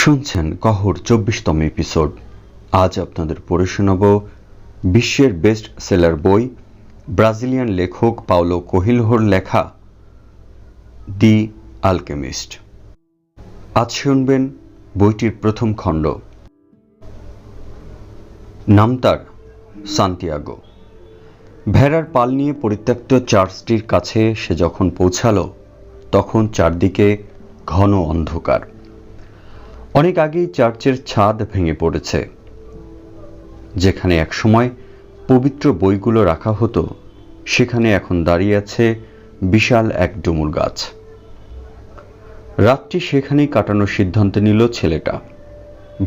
শুনছেন কহর ২৪তম এপিসোড। আজ আপনাদের পড়ে শোনাব বিশ্বের বেস্ট সেলার বই ব্রাজিলিয়ান লেখক পাওলো কোয়েলহোর লেখা দি আলকেমিস্ট। আজ শুনবেন বইটির প্রথম খণ্ড। নাম তার সান্তিয়াগো। ভেড়ার পাল নিয়ে পরিত্যক্ত চার্চটির কাছে সে যখন পৌঁছালো তখন চারদিকে ঘন অন্ধকার। অনেক আগেই চার্চের ছাদ ভেঙে পড়েছে। যেখানে একসময় পবিত্র বইগুলো রাখা হতো সেখানে এখন দাঁড়িয়ে আছে বিশাল এক ডুমুর গাছ। রাতটি সেখানেই কাটানোর সিদ্ধান্ত নিল ছেলেটা।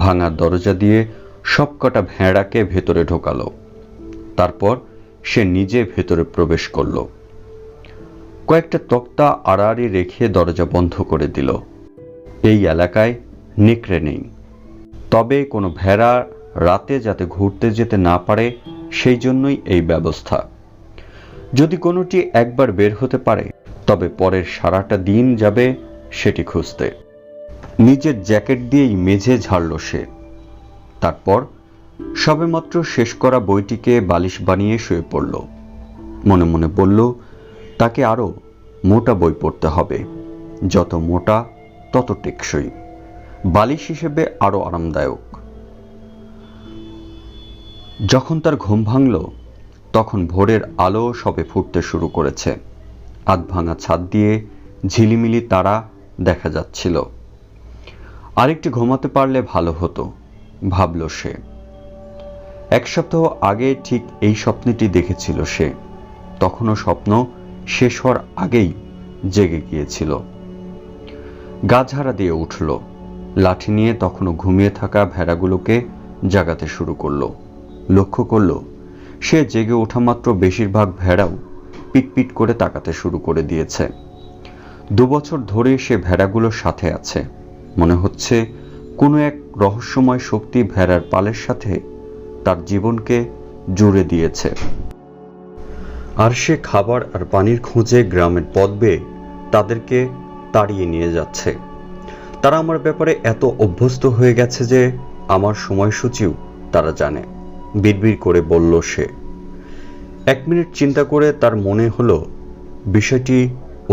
ভাঙা দরজা দিয়ে সবকটা ভেড়াকে ভেতরে ঢোকালো। তারপর সে নিজে ভেতরে প্রবেশ করল। কয়েকটা তক্তা আড়াআড়ি রেখে দরজা বন্ধ করে দিল। এই এলাকায় নেকড়ে নেই, তবে কোনো ভেড়া রাতে যাতে ঘুরতে যেতে না পারে সেই জন্যই এই ব্যবস্থা। যদি কোনোটি একবার বের হতে পারে তবে পরের সারাটা দিন যাবে সেটি খুঁজতে। নিজের জ্যাকেট দিয়েই মেঝে ঝাড়ল সে। তারপর সবেমাত্র শেষ করা বইটিকে বালিশ বানিয়ে শুয়ে পড়ল। মনে মনে বলল তাকে আরো মোটা বই পড়তে হবে, যত মোটা তত টেকসই, বালিশ হিসেবে আরো আরামদায়ক। যখন তার ঘুম ভাঙল তখন ভোরের আলো সবে ফুটতে শুরু করেছে। আধভাঙা ছাদ দিয়ে ঝিলিমিলি তারা দেখা যাচ্ছিল। আরেকটি ঘুমাতে পারলে ভালো হতো ভাবল সে। এক সপ্তাহ আগে ঠিক এই স্বপ্নটি দেখেছিল সে। তখনও স্বপ্ন শেষ হওয়ার আগেই জেগে গিয়েছিল। গা ঝাড়া দিয়ে উঠল। লাঠি নিয়ে তখনও ঘুমিয়ে থাকা ভেড়াগুলোকে জাগাতে শুরু করলো। লক্ষ্য করল সে জেগে ওঠা মাত্র বেশিরভাগ ভেড়াও পিটপিট করে তাকাতে শুরু করে দিয়েছে। 2 বছর ধরে সে ভেড়াগুলোর সাথে আছে। মনে হচ্ছে কোনো এক রহস্যময় শক্তি ভেড়ার পালের সাথে তার জীবনকে জুড়ে দিয়েছে। আর সে খাবার আর পানির খোঁজে গ্রামের পথ বেয়ে তাদেরকে তাড়িয়ে নিয়ে যাচ্ছে। তারা আমার ব্যাপারে এত অভ্যস্ত হয়ে গেছে যে আমার সময়সূচিও তারা জানে, বিড়বিড় করে বলল সে। 1 মিনিট চিন্তা করে তার মনে হলো বিষয়টি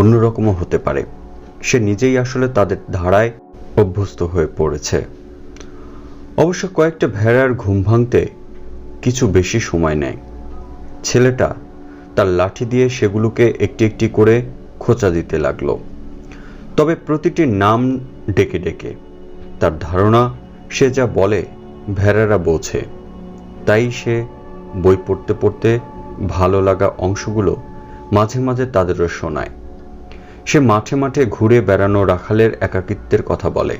অন্যরকমও হতে পারে। সে নিজেই আসলে তাদের ধারায় অভ্যস্ত হয়ে পড়েছে। অবশ্য কয়েকটা ভেড়ার ঘুম ভাঙতে কিছু বেশি সময় নেয়। ছেলেটা তার লাঠি দিয়ে সেগুলোকে একটি একটি করে খোঁচা দিতে লাগলো, তবে প্রতিটি নাম ডেকে ডেকে। তার ধারণা সে যা বলে ভেড়ারা বোঝে, তাই সে বই পড়তে পড়তে ভালো লাগা অংশগুলো মাঝে মাঝে তাদেরও শোনায়। সে মাঠে মাঠে ঘুরে বেড়ানো রাখালের একাকিত্বের কথা বলে,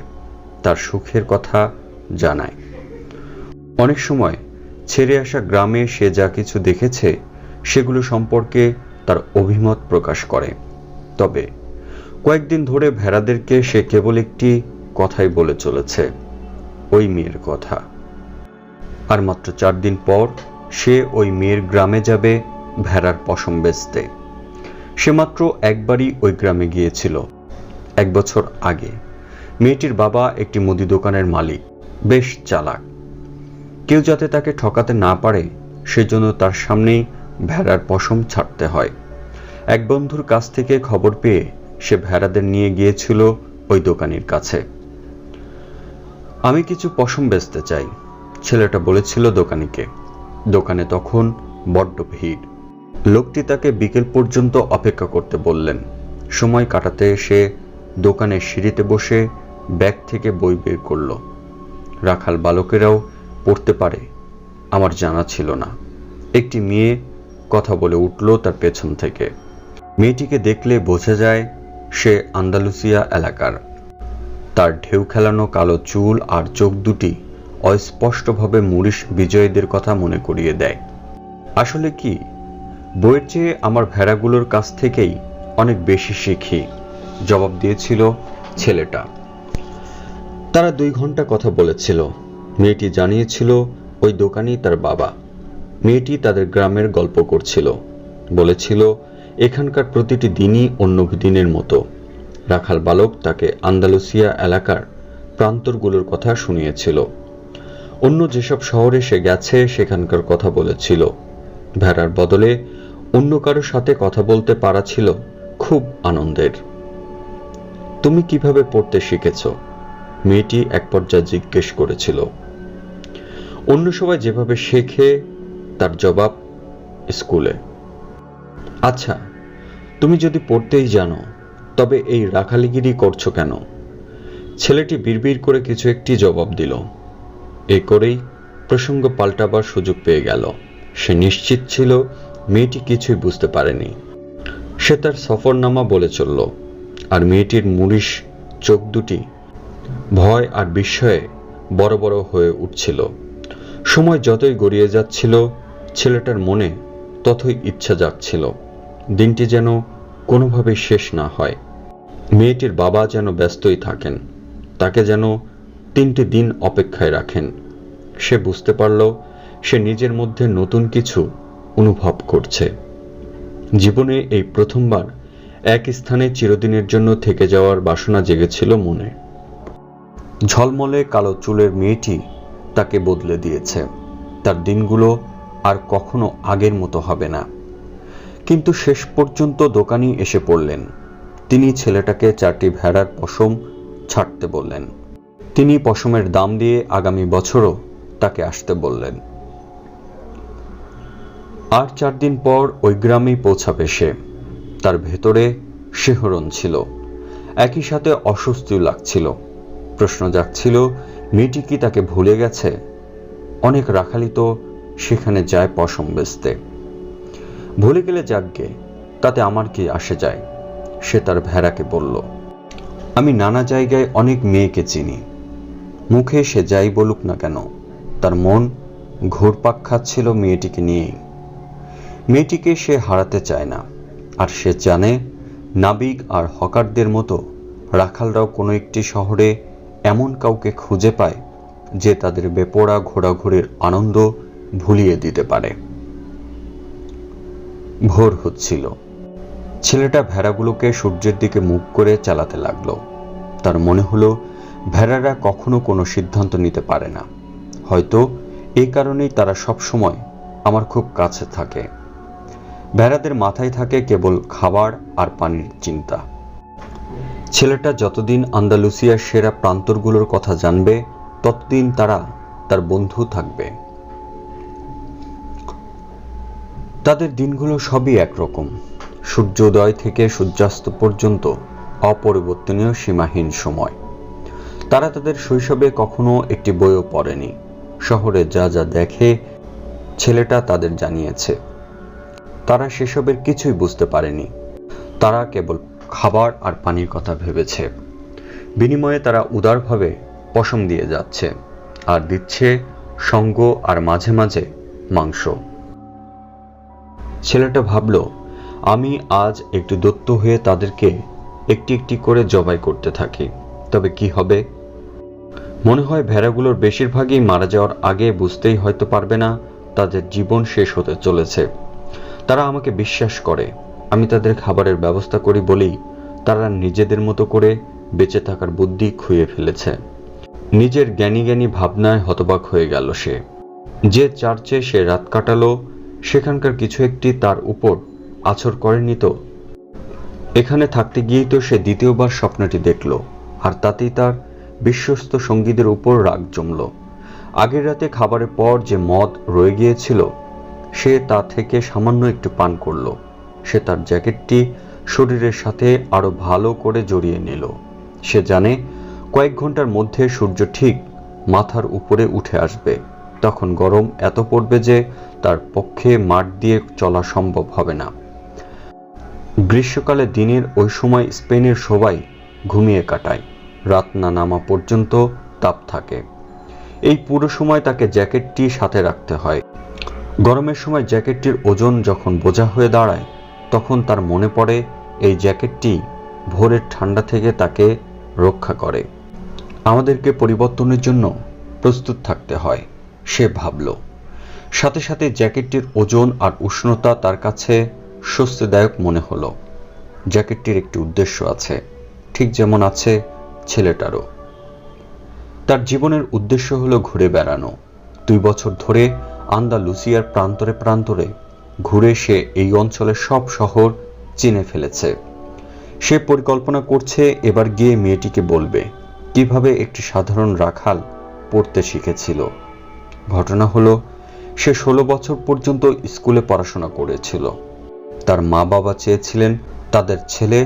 তার সুখের কথা জানায়। অনেক সময় ছেড়ে আসা গ্রামে সে যা কিছু দেখেছে সেগুলো সম্পর্কে তার অভিমত প্রকাশ করে। তবে কয়েকদিন ধরে ভেড়াদেরকে সে কেবল একটি কথাই বলে চলেছে, ওই মেয়ের কথা। আর মাত্র 4 দিন পর সে ওই মেয়ের গ্রামে যাবে ভেড়ার পশম বেচতে। সে মাত্র একবারই ওই গ্রামে গিয়েছিল, 1 বছর আগে। মেয়েটির বাবা একটি মুদি দোকানের মালিক, বেশ চালাক। কেউ যাতে তাকে ঠকাতে না পারে সেজন্য তার সামনেই ভেড়ার পশম ছাড়তে হয়। এক বন্ধুর কাছ থেকে খবর পেয়ে সে ভেড়াদের নিয়ে গিয়েছিল ওই দোকানির কাছে। আমি কিছু পশম বেচতে চাই, ছেলেটা বলেছিল দোকানিকে। দোকানে তখন বড্ড ভিড়। লোকটি তাকে বিকেল পর্যন্ত অপেক্ষা করতে বললেন। সময় কাটাতে সে দোকানের সিঁড়িতে বসে ব্যাগ থেকে বই বের করল। রাখাল বালকেরাও পড়তে পারে আমার জানা ছিল না। একটি মেয়ে কথা বলে উঠল তার পেছন থেকে। মেয়েটিকে দেখলে বোঝা যায় সে আন্দালুসিয়া এলাকার। তার ঢেউ খেলানো কালো চুল আর চোখ দুটি অস্পষ্টভাবে মুরিশ বিজয়ীদের কথা মনে করিয়ে দেয়। আসলে কি, বইয়ের চেয়ে আমার ভেড়াগুলোর কাছ থেকেই অনেক বেশি শিখি, জবাব দিয়েছিল ছেলেটা। তারা 2 ঘন্টা কথা বলেছিল। মেয়েটি জানিয়েছিল ওই দোকানই তার বাবা। মেয়েটি তাদের গ্রামের গল্প করছিল, বলেছিল এখানকার প্রতিটি দিনই অন্য দিনের মতো। রাখাল বালক তাকে আন্দালুসিয়া এলাকার প্রান্তরগুলোর কথা শুনিয়েছিল। অন্য যেসব শহরে সে গেছে সেখানকার কথা বলেছিল। ভেড়ার বদলে অন্য কারোর সাথে কথা বলতে পারা ছিল খুব আনন্দের। তুমি কিভাবে পড়তে শিখেছ? মেয়েটি এক পর্যায়ে জিজ্ঞেস করেছিল। অন্য সবাই যেভাবে শেখে তার জবাব, স্কুলে। আচ্ছা, তুমি যদি পড়তেই জানো তবে এই রাখালিগিরি করছো কেন? ছেলেটি বিড়বিড় করে কিছু একটি জবাব দিল। এ করেই প্রসঙ্গ পাল্টাবার সুযোগ পেয়ে গেল। সে নিশ্চিত ছিল মেয়েটি কিছুই বুঝতে পারেনি। সে তার সফরনামা বলে চলল, আর মেয়েটির মুড়িশ চোখ দুটি ভয় আর বিস্ময়ে বড় বড় হয়ে উঠছিল। সময় যতই গড়িয়ে যাচ্ছিল ছেলেটার মনে ততই ইচ্ছা জাগছিল দিনটি যেন কোনোভাবেই শেষ না হয়। মেয়েটির বাবা যেন ব্যস্তই থাকেন, তাকে যেন 3টি দিন অপেক্ষায় রাখেন। সে বুঝতে পারল সে নিজের মধ্যে নতুন কিছু অনুভব করছে। জীবনে এই প্রথমবার এক স্থানে চিরদিনের জন্য থেকে যাওয়ার বাসনা জেগেছিল মনে। ঝলমলে কালো চুলের মেয়েটি তাকে বদলে দিয়েছে। তার দিনগুলো আর কখনো আগের মতো হবে না। কিন্তু শেষ পর্যন্ত দোকানি এসে পড়লেন। তিনি ছেলেটাকে 4টি ভেড়ার পশম ছাড়তে বললেন। তিনি পশমের দাম দিয়ে আগামী বছরও তাকে আসতে বললেন। আর 4 দিন পর ওই গ্রামেই পৌঁছাবে সে। তার ভেতরে শিহরণ ছিল, একই সাথে অস্বস্তিও লাগছিল। প্রশ্ন জাগছিল, মেয়েটি কি তাকে ভুলে গেছে? অনেক রাখালি তো সেখানে যায় পশম বেচতে। ভুলে গেলে যাকগে, তাতে আমার কি আসে যায়? সে তার ভেড়াকে বলল। আমি নানা জায়গায় অনেক মেয়েকে চিনি। মুখে সে যাই বলুক না কেন, তার মন ঘুরপাক খাচ্ছিল মেয়েটিকে নিয়েই। মেয়েটিকে সে হারাতে চায় না। আর সে জানে নাবিক আর হকারদের মতো রাখালরাও কোনো একটি শহরে এমন কাউকে খুঁজে পায় যে তাদের বেপরোয়া ঘোরাঘুরির আনন্দ ভুলিয়ে দিতে পারে। ভোর হচ্ছিল। ছেলেটা ভেড়াগুলোকে সূর্যের দিকে মুখ করে চালাতে লাগলো। তার মনে হলো ভেড়ারা কখনো কোনো সিদ্ধান্ত নিতে পারে না। হয়তো এই কারণেই তারা সব সময় আমার খুব কাছে থাকে। ভেড়াদের মাথায় থাকে কেবল খাবার আর পানির চিন্তা। ছেলেটা যতদিন আন্দালুসিয়ার সেরা প্রান্তরগুলোর কথা জানবে ততদিন তারা তার বন্ধু থাকবে। তাদের দিনগুলো সবই একরকম, সূর্যোদয় থেকে সূর্যাস্ত পর্যন্ত অপরিবর্তনীয় সীমাহীন সময়। তারা তাদের শৈশবে কখনো একটি বইও পড়েনি। শহরে যা যা দেখে ছেলেটা তাদের জানিয়েছে। তারা সেসবের কিছুই বুঝতে পারেনি। তারা কেবল খাবার আর পানির কথা ভেবেছে। বিনিময়ে তারা উদারভাবে পশম দিয়ে যাচ্ছে আর দিচ্ছে সঙ্গ আর মাঝে মাঝে মাংস। ছেলেটা ভাবল, আমি আজ একটু দত্ত হয়ে তাদেরকে একটি একটি করে জবাই করতে থাকি, তবে কি হবে? মনে হয় ভেড়াগুলোর বেশিরভাগই মারা যাওয়ার আগে বুঝতেই হয়তো পারবে না তাদের জীবন শেষ হতে চলেছে। তারা আমাকে বিশ্বাস করে। আমি তাদের খাবারের ব্যবস্থা করি বলেই তারা নিজেদের মতো করে বেঁচে থাকার বুদ্ধি খুইয়ে ফেলেছে। নিজের জ্ঞানী জ্ঞানী ভাবনায় হতবাক হয়ে গেল সে। যে চার্চে সে রাত কাটালো সেখানকার কিছু একটি তার উপর আছর করেনি তো? এখানে থাকতে গিয়েই তো সে দ্বিতীয়বার স্বপ্নটি দেখল, আর তাতেই তার বিশ্বস্ত সঙ্গীদের উপর রাগ জমল। আগের রাতে খাবারের পর যে মদ রয়ে গিয়েছিল সে তা থেকে সামান্য একটু পান করল। সে তার জ্যাকেটটি শরীরের সাথে আরো ভালো করে জড়িয়ে নিল। সে জানে কয়েক ঘন্টার মধ্যে সূর্য ঠিক মাথার উপরে উঠে আসবে। তখন গরম এত পড়বে যে তার পক্ষে মাঠ দিয়ে চলা সম্ভব হবে না। গ্রীষ্মকালে দিনের ওই সময় স্পেনের সবাই ঘুমিয়ে কাটায়। রাত না নামা পর্যন্ত তাপ থাকে। এই পুরো সময় তাকে জ্যাকেটটি সাথে রাখতে হয়। গরমের সময় জ্যাকেটটির ওজন যখন বোঝা হয়ে দাঁড়ায় তখন তার মনে পড়ে এই জ্যাকেটটি ভোরের ঠান্ডা থেকে তাকে রক্ষা করে। আমাদেরকে পরিবর্তনের জন্য প্রস্তুত থাকতে হয়, সে ভাবল। সাথে সাথে জ্যাকেটটির ওজন আর উষ্ণতা তার কাছে স্বস্তিদায়ক মনে হলো। জ্যাকেটটির একটি উদ্দেশ্য আছে, ঠিক যেমন আছে ছেলেটারও। তার জীবনের উদ্দেশ্য হলো ঘুরে বেড়ানো। 2 বছর ধরে আন্দালুসিয়ার প্রান্তরে প্রান্তরে ঘুরে সে এই অঞ্চলের সব শহর চিনে ফেলেছে। সে পরিকল্পনা করছে এবার গিয়ে মেয়েটিকে বলবে কিভাবে একটি সাধারণ রাখাল পড়তে শিখেছিল। ঘটনা হলো সে 16 বছর পর্যন্ত স্কুলে পড়াশোনা করেছিল। তার মা বাবা চেয়েছিলেন তাদের ছেলে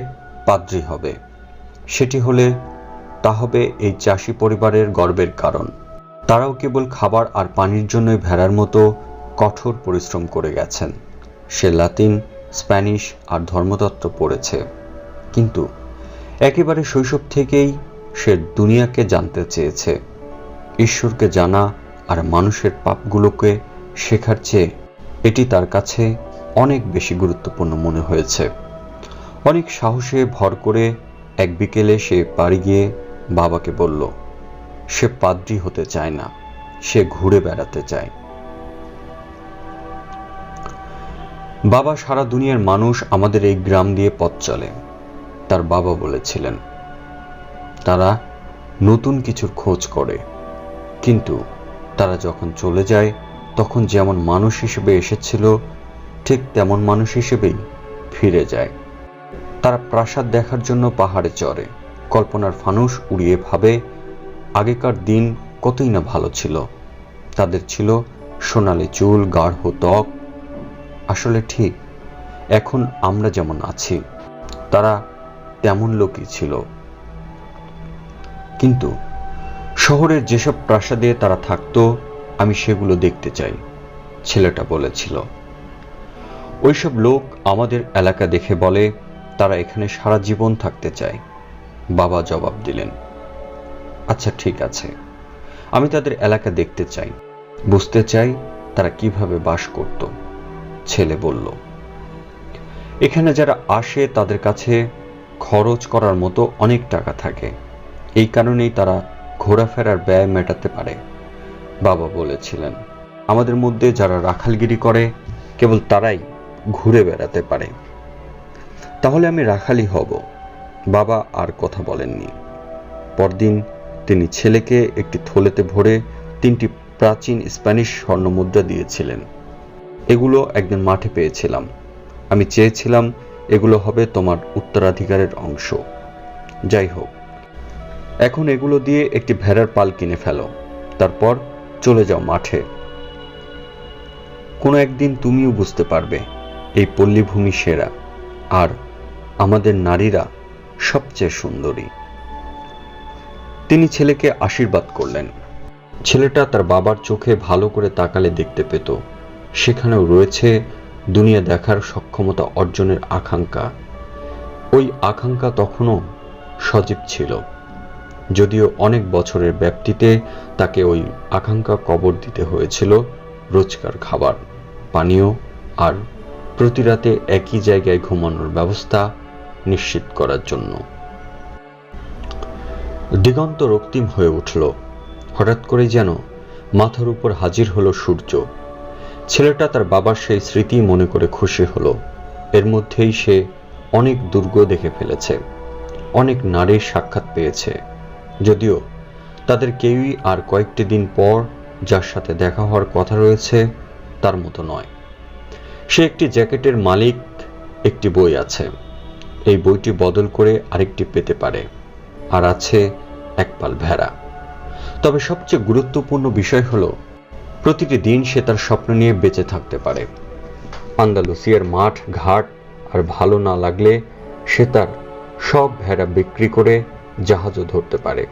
পাদ্রী হবে। সেটি হলে তা হবে এই চাষি পরিবারের গর্বের কারণ। তারাও কেবল খাবার আর পানির জন্যই ভেড়ার মতো কঠোর পরিশ্রম করে গেছেন। সে লাতিন, স্প্যানিশ আর ধর্মতত্ত্ব পড়েছে, কিন্তু একেবারে শৈশব থেকেই সে দুনিয়াকে জানতে চেয়েছে। ঈশ্বরকে জানা আর মানুষের পাপগুলোকে শেখার চেয়ে এটি তার কাছে অনেক বেশি গুরুত্বপূর্ণ মনে হয়েছে। অনেক সাহসে ভর করে এক বিকেলে সে বাড়ি গিয়ে বাবাকে বলল সে পাদ্রী হতে চায় না, সে ঘুরে বেড়াতে চায়। বাবা, সারা দুনিয়ার মানুষ আমাদের এই গ্রাম দিয়ে পথ চলে, তার বাবা বলেছিলেন। তারা নতুন কিছুর খোঁজ করে, কিন্তু তারা যখন চলে যায় তখন যেমন মানুষ হিসেবে এসেছিল ঠিক তেমন মানুষ হিসেবেই ফিরে যায়। তারা প্রাসাদ দেখার জন্য পাহাড়ে চড়ে, কল্পনার ফানুস উড়িয়ে ভাবে আগেকার দিন কতই না ভালো ছিল। তাদের ছিল সোনালি চুল, গাঢ় ত্বক। আসলে ঠিক এখন আমরা যেমন আছি তারা তেমন লোকই ছিল। কিন্তু শহরের যেসব প্রাসাদে তারা থাকতো আমি সেগুলো দেখতে চাই, ছেলেটা বলেছিল। ওইসব লোক আমাদের এলাকা দেখে বলে তারা এখানে সারা জীবন থাকতে চায়। বাবা জবাব দিলেন, আচ্ছা ঠিক আছে, আমি তাদের এলাকা দেখতে চাই, বুঝতে চাই তারা কিভাবে বাস করত। ছেলে বলল, এখানে যারা আসে তাদের কাছে খরচ করার মতো অনেক টাকা থাকে, এই কারণেই তারা ঘোরাফেরার ব্যয় মেটাতে পারে। বাবা বলেছিলেন, আমাদের মধ্যে যারা রাখালগিরি করে কেবল তারাই ঘুরে বেড়াতে পারে। তাহলে আমি রাখালি হব। বাবা আর কথা বলেননি। পরদিন তিনি ছেলেকে একটি থলেতে ভরে 3টি প্রাচীন স্প্যানিশ স্বর্ণমুদ্রা দিয়েছিলেন। এগুলো একদিন মাঠে পেয়েছিলাম, আমি চেয়েছিলাম এগুলো হবে তোমার উত্তরাধিকারের অংশ। যাই হোক, এখন এগুলো দিয়ে একটি ভেড়ার পাল কিনে ফেলো, তারপর চলে যাও মাঠে। কোনো একদিন তুমিও বুঝতে পারবে এই পল্লীভূমি সেরা, আর আমাদের নারীরা সবচেয়ে সুন্দরী। তিনি ছেলেকে আশীর্বাদ করলেন। ছেলেটা তার বাবার চোখে ভালো করে তাকালে দেখতে পেত সেখানেও রয়েছে দুনিয়া দেখার সক্ষমতা অর্জনের আকাঙ্ক্ষা। ওই আকাঙ্ক্ষা তখনও সজীব ছিল, যদিও অনেক বছরের ব্যাপ্তিতে তাকে ওই আকাঙ্ক্ষা কবর দিতে হয়েছিল রোজকার খাবার, পানীয় আর প্রতি রাতে একই জায়গায় ঘুমানোর ব্যবস্থা নিশ্চিত করার জন্য। দিগন্ত রক্তিম হয়ে উঠল। হঠাৎ করে যেন মাথার উপর হাজির হলো সূর্য। ছেলেটা তার বাবার সেই স্মৃতি মনে করে খুশি হলো। এর মধ্যেই সে অনেক দুর্গ দেখে ফেলেছে, অনেক নারীর সাক্ষাৎ পেয়েছে, যদিও তাদের কেউই আর কয়েকটি দিন পর যার সাথে দেখা হওয়ার কথা রয়েছে তার মতো নয়। সে একটি জ্যাকেটের মালিক, একটি বই আছে, এই বইটি বদল করে আরেকটি পেতে পারে, আর আছে এক পাল ভেড়া। তবে সবচেয়ে গুরুত্বপূর্ণ বিষয় হলো প্রতিটি দিন সে তার স্বপ্ন নিয়ে বেঁচে থাকতে পারে। আন্দালুসিয়ার মাঠ ঘাট আর ভালো না লাগলে সে তার সব ভেড়া বিক্রি করে জাহাজও ধরতে পারে।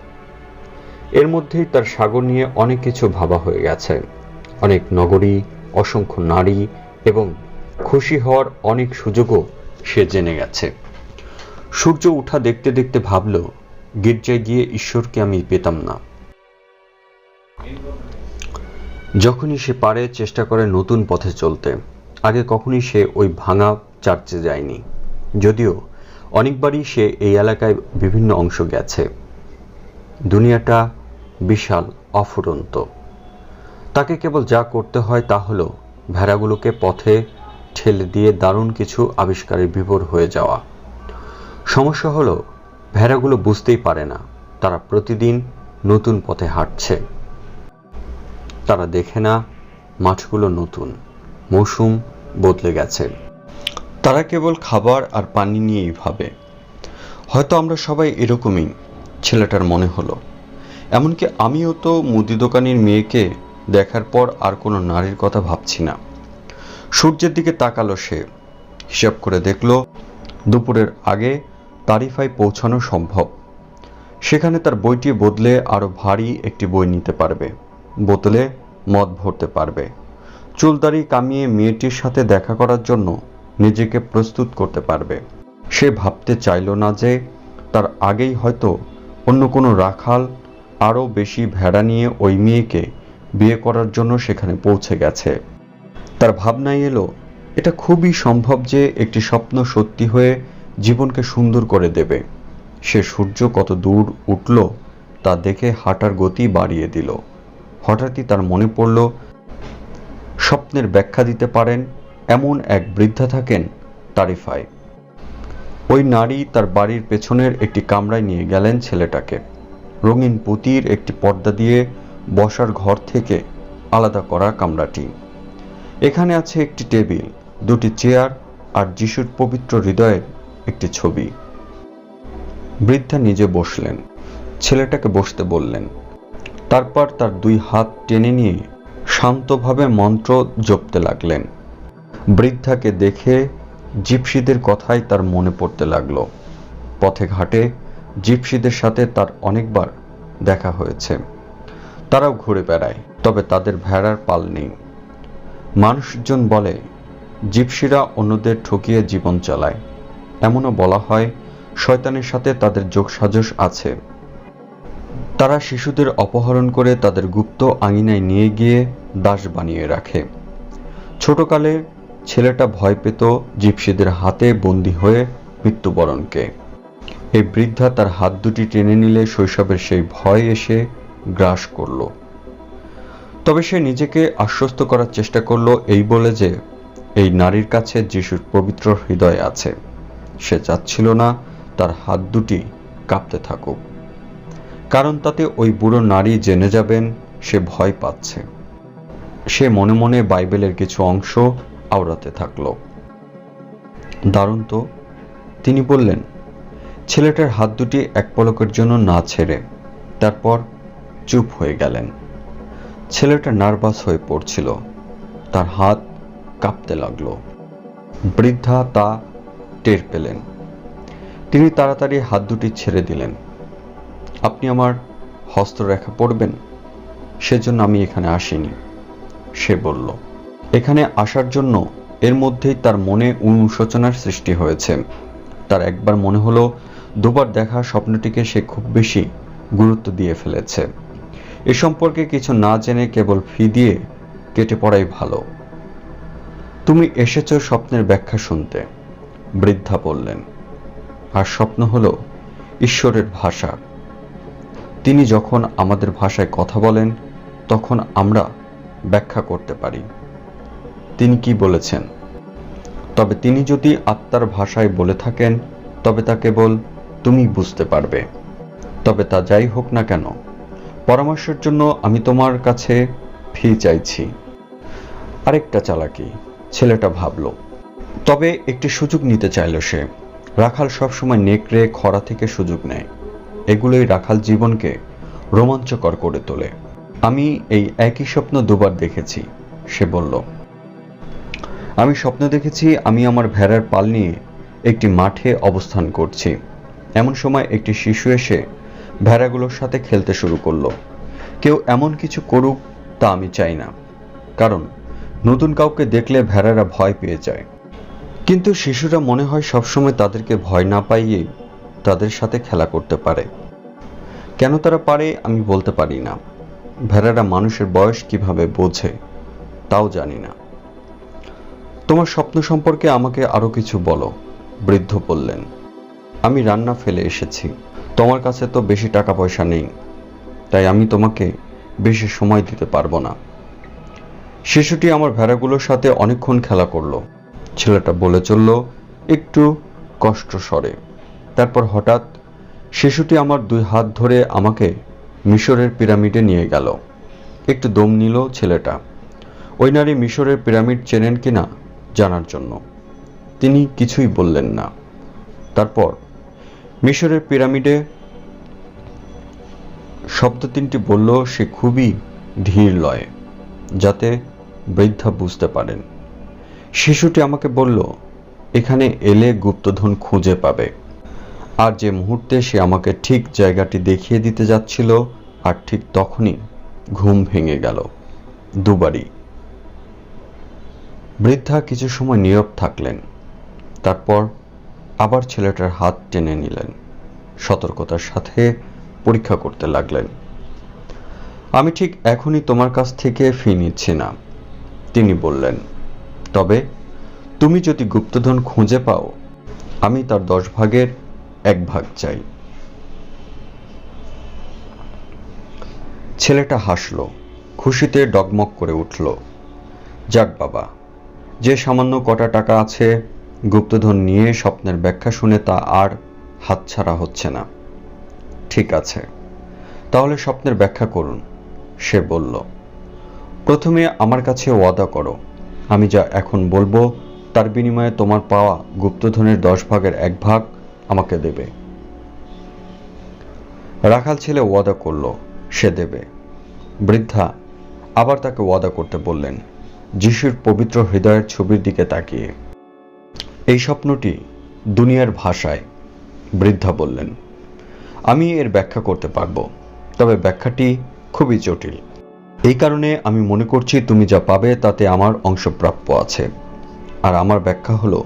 এর মধ্যেই তার সাগর নিয়ে অনেক কিছু ভাবা হয়ে গেছে, অনেক নগরী, অসংখ্য নারী এবং খুশি হওয়ার অনেক সুযোগও সে জেনে গেছে। সূর্য উঠা দেখতে দেখতে ভাবল, গির্জায় গিয়ে ঈশ্বরকে আমি পেতাম না। যখনই সে পারে চেষ্টা করে নতুন পথে চলতে। আগে কখনই সে ওই ভাঙা চার্চে যায়নি, যদিও অনেকবারই সে এই এলাকায় বিভিন্ন অংশ গেছে। দুনিয়াটা বিশাল, অফুরন্ত। তাকে কেবল যা করতে হয় তা হলো ভেড়াগুলোকে পথে ঠেলে দিয়ে দারুণ কিছু আবিষ্কারে বিভোর হয়ে যাওয়া। সমস্যা হলো ভেড়াগুলো বুঝতেই পারে না তারা প্রতিদিন নতুন পথে হাঁটছে। তারা দেখে না মাঠগুলো নতুন, মৌসুম বদলে গেছে। তারা কেবল খাবার আর পানি নিয়েই ভাবে। হয়তো আমরা সবাই এরকমই, ছেলেটার মনে হলো। এমনকি আমিও তো মুদি দোকানের মেয়েকে দেখার পর আর কোনো নারীর কথা ভাবছি না। সূর্যের দিকে তাকালো সে, হিসাব করে দেখল দুপুরের আগে তারিফায় পৌঁছানো সম্ভব। সেখানে তার বইটি বদলে আরো ভারী একটি বই নিতে পারবে, বোতলে মদ ভরতে পারবে, চুলদাড়ি কামিয়ে মেয়েটির সাথে দেখা করার জন্য নিজেকে প্রস্তুত করতে পারবে। সে ভাবতে চাইল না যে তার আগেই হয়তো অন্য কোনো রাখাল আরও বেশি ভেড়া নিয়ে ওই মেয়েকে বিয়ে করার জন্য সেখানে পৌঁছে গেছে। তার ভাবনায় এলো, এটা খুবই সম্ভব যে একটি স্বপ্ন সত্যি হয়ে জীবনকে সুন্দর করে দেবে। সে সূর্য কত দূর উঠল তা দেখে হাঁটার গতি বাড়িয়ে দিল। হঠাৎই তার মনে পড়ল, স্বপ্নের ব্যাখ্যা দিতে পারেন এমন এক বৃদ্ধা থাকেন তারিফায়। ওই নারী তার বাড়ির পেছনের একটি কামরায় নিয়ে গেলেন ছেলেটাকে। রঙিন পুঁতির একটি পর্দা দিয়ে বসার ঘর থেকে আলাদা করা কামরাটি। এখানে আছে একটি টেবিল, দুটি চেয়ার আর যিশুর পবিত্র হৃদয়ের একটি ছবি। বৃদ্ধা নিজে বসলেন, ছেলেটাকে বসতে বললেন। তারপর তার দুই হাত টেনে নিয়ে শান্তভাবে মন্ত্র জপতে লাগলেন। বৃদ্ধাকে দেখে জিপসিদের কথাই তার মনে পড়তে লাগলো। পথে ঘাটে জিপসিদের সাথে তার অনেকবার দেখা হয়েছে। তারাও ঘুরে বেড়ায়, তবে তাদের ভেড়ার পাল নেই। মানুষজন বলে জিপসিরা অন্যদের ঠকিয়ে জীবন চালায়। এমনও বলা হয় শয়তানের সাথে তাদের যোগসাজশ আছে। তারা শিশুদের অপহরণ করে তাদের গুপ্ত আঙিনায় নিয়ে গিয়ে দাস বানিয়ে রাখে। ছোটকালে ছেলেটা ভয় পেত জিপসিদের হাতে বন্দী হয়ে মৃত্যুবরণকে। এই বৃদ্ধা তার হাত দুটি টেনে নিলে শৈশবের সেই ভয় এসে গ্রাস করল। তবে সে নিজেকে আশ্বস্ত করার চেষ্টা করল এই বলে যে এই নারীর কাছে যিশুর পবিত্র হৃদয় আছে। সে চাচ্ছিল না তার হাত দুটি কাঁপতে থাকুক, কারণ তাতে ওই বুড়ো নারী জেনে যাবেন সে ভয় পাচ্ছে। সে মনে মনে বাইবেলের কিছু অংশ আওড়াতে থাকল। দারুণ তো, তিনি বললেন। ছেলেটার হাত দুটি এক পলকের জন্য না ছেড়ে তারপর চুপ হয়ে গেলেন। ছেলেটা নার্ভাস হয়ে পড়ছিল, তার হাত কাঁপতে লাগলো। বৃদ্ধা তা টের পেলেন। তিনি তাড়াতাড়ি হাত দুটি ছেড়ে দিলেন। আপনি আমার হস্তরেখা পড়বেন, সেজন্য আমি এখানে আসিনি, সে বলল। এখানে আসার জন্য এর মধ্যেই তার মনে অনুশোচনার সৃষ্টি হয়েছে। তার একবার মনে হলো দুবার দেখা স্বপ্নটিকে সে খুব বেশি গুরুত্ব দিয়ে ফেলেছে। এ সম্পর্কে কিছু না জেনে কেবল ফি দিয়ে কেটে পড়াই ভালো। তুমি এসেছো স্বপ্নের ব্যাখ্যা শুনতে, বৃদ্ধা বললেন। আর স্বপ্ন হলো ঈশ্বরের ভাষা। তিনি যখন আমাদের ভাষায় কথা বলেন তখন আমরা ব্যাখ্যা করতে পারি তিনি কি বলেছেন। তবে তিনি যদি আত্মার ভাষায় বলে থাকেন তবে তা কেবল তুমি বুঝতে পারবে। তবে তা যাই হোক না কেন, পরামর্শের জন্য আমি তোমার কাছে ফি চাইছি। আরেকটা চালাকি, ছেলেটা ভাবল। তবে একটি সুযোগ নিতে চাইল সে। রাখাল সবসময় নেকড়ে খরা থেকে সুযোগ নেয়। এগুলোই রাখাল জীবনকে রোমাঞ্চকর করে তোলে। আমি এই একই স্বপ্ন দুবার দেখেছি, সে বলল। আমি স্বপ্ন দেখেছি আমি আমার ভেড়ার পাল নিয়ে একটি মাঠে অবস্থান করছি। এমন সময় একটি শিশু এসে ভেড়াগুলোর সাথে খেলতে শুরু করলো। কেউ এমন কিছু করুক তা আমি চাই না, কারণ নতুন কাউকে দেখলে ভেড়ারা ভয় পেয়ে যায়। কিন্তু শিশুরা মনে হয় সবসময় তাদেরকে ভয় না পাইয়েই তাদের সাথে খেলা করতে পারে। কেন তারা পারে আমি বলতে পারি না। ভেড়ারা মানুষের বয়স কিভাবে বোঝে তাও জানি না। তোমার স্বপ্ন সম্পর্কে আমাকে আরো কিছু বলো, বৃদ্ধ বললেন। আমি রান্না ফেলে এসেছি। তোমার কাছে তো বেশি টাকা পয়সা নেই, তাই আমি তোমাকে বেশি সময় দিতে পারবো না। শিশুটি আমার ভেড়াগুলোর সাথে অনেকক্ষণ খেলা করলো, ছেলেটা বলে চলল একটু কষ্ট স্বরে। তারপর হঠাৎ শিশুটি আমার দুই হাত ধরে আমাকে মিশরের পিরামিডে নিয়ে গেল। একটু দম নিল ছেলেটা, ওই নারী মিশরের পিরামিড চেনেন কিনা জানার জন্য। তিনি কিছুই বললেন না। তারপর মিশরের পিরামিডে শব্দ তিনটি বলল সে খুবই ধীর লয়ে, যাতে বৃদ্ধা বুঝতে পারেন। শিশুটি আমাকে বলল, এখানে এলে গুপ্তধন খুঁজে পাবে। আর যে মুহূর্তে সে আমাকে ঠিক জায়গাটি দেখিয়ে দিতে যাচ্ছিল, আর ঠিক তখনই ঘুম ভেঙে গেল, দুবারই। বৃদ্ধা কিছু সময় নীরব থাকলেন। তারপর আবার ছেলেটার হাত টেনে নিলেন, সতর্কতার সাথে পরীক্ষা করতে লাগলেন। আমি ঠিক এখনই তোমার কাছ থেকে ফি নিচ্ছি না, তিনি বললেন। তবে তুমি যদি গুপ্তধন খুঁজে পাও, আমি তার 10 ভাগের 1 ভাগ চাই। ছেলেটা হাসল, খুশিতে ডগমগ করে উঠল। যাক বাবা, যে সামান্য কটা টাকা আছে, গুপ্তধন নিয়ে স্বপ্নের ব্যাখ্যা শুনে তা আর হাতছাড়া হচ্ছে না। ঠিক আছে, তাহলে স্বপ্নের ব্যাখ্যা করুন, সে বলল। প্রথমে আমার কাছে ওয়াদা করো, আমি যা এখন বলবো তার বিনিময়ে তোমার পাওয়া গুপ্তধনের 10 ভাগের 1 ভাগ আমাকে দেবে। রাখাল ছেলে ওয়াদা করল সে দেবে। বৃদ্ধা আবার তাকে ওয়াদা করতে বললেন, যিশুর পবিত্র হৃদয়ের ছবির দিকে তাকিয়ে। এই স্বপ্নটি দুনিয়ার ভাষায়, বৃদ্ধা বললেন। আমি এর ব্যাখ্যা করতে পারবো, তবে ব্যাখ্যাটি খুবই জটিল। এই কারণে আমি মনে করছি তুমি যা পাবে তাতে আমার অংশ প্রাপ্য আছে। আর আমার ব্যাখ্যা হলো,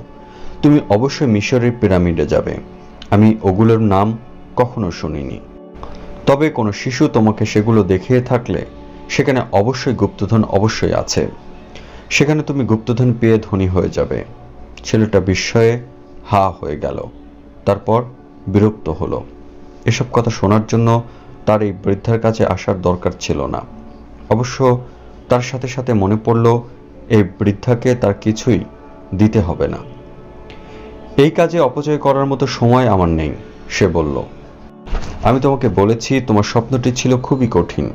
তুমি অবশ্যই মিশরের পিরামিডে যাবে। আমি ওগুলোর নাম কখনো শুনিনি, তবে কোনো শিশু তোমাকে সেগুলো দেখিয়ে থাকলে সেখানে অবশ্যই গুপ্তধন অবশ্যই আছে। সেখানে তুমি গুপ্তধন পেয়ে ধনী হয়ে যাবে। ছেলেটা বিস্ময়ে হা হয়ে গেল, তারপর বিরক্ত হলো। এসব কথা শোনার জন্য তার এই বৃদ্ধার কাছে আসার দরকার ছিল না। অবশ্য তার সাথে সাথে মনে পড়ল, এই বৃদ্ধাকে তার কিছুই দিতে হবে না। এই কাজে অপচয় করার মতো সময় আমার নেই, সে বলল। আমি তোমাকে বলেছি তোমার স্বপ্নটি ছিল খুবই কঠিন।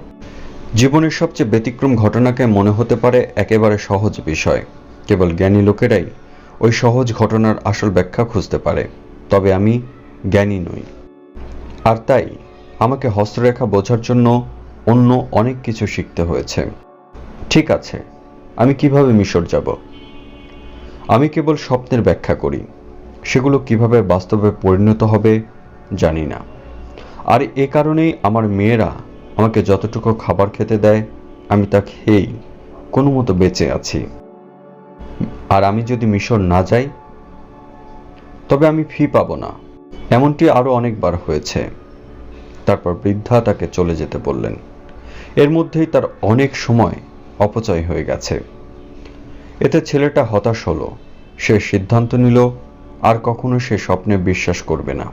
জীবনের সবচেয়ে ব্যতিক্রম ঘটনাকে মনে হতে পারে একেবারে সহজ বিষয়। কেবল জ্ঞানী লোকেরাই ওই সহজ ঘটনার আসল ব্যাখ্যা খুঁজতে পারে। তবে আমি জ্ঞানী নই, আর তাই আমাকে হস্তরেখা বোঝার জন্য অন্য অনেক কিছু শিখতে হয়েছে। ঠিক আছে, আমি কিভাবে মিশর যাব? আমি কেবল স্বপ্নের ব্যাখ্যা করি, সেগুলো কিভাবে বাস্তবে পরিণত হবে জানি না। আর এ কারণেই আমার মেয়েরা আমাকে যতটুকু খাবার খেতে দেয়, আমি তা খেয়েই কোনো মতো বেঁচে আছি। আর আমি যদি মিশর না যাই, তবে আমি ফি পাবো না। এমনটি আরো অনেকবার হয়েছে। তারপর বৃদ্ধা তাকে চলে যেতে বললেন। এর মধ্যেই তার অনেক সময় অপচয় হয়ে গেছে। এতে ছেলেটা হতাশ হলো। সে সিদ্ধান্ত নিল আর কখনো সে স্বপ্নে বিশ্বাস করবে না।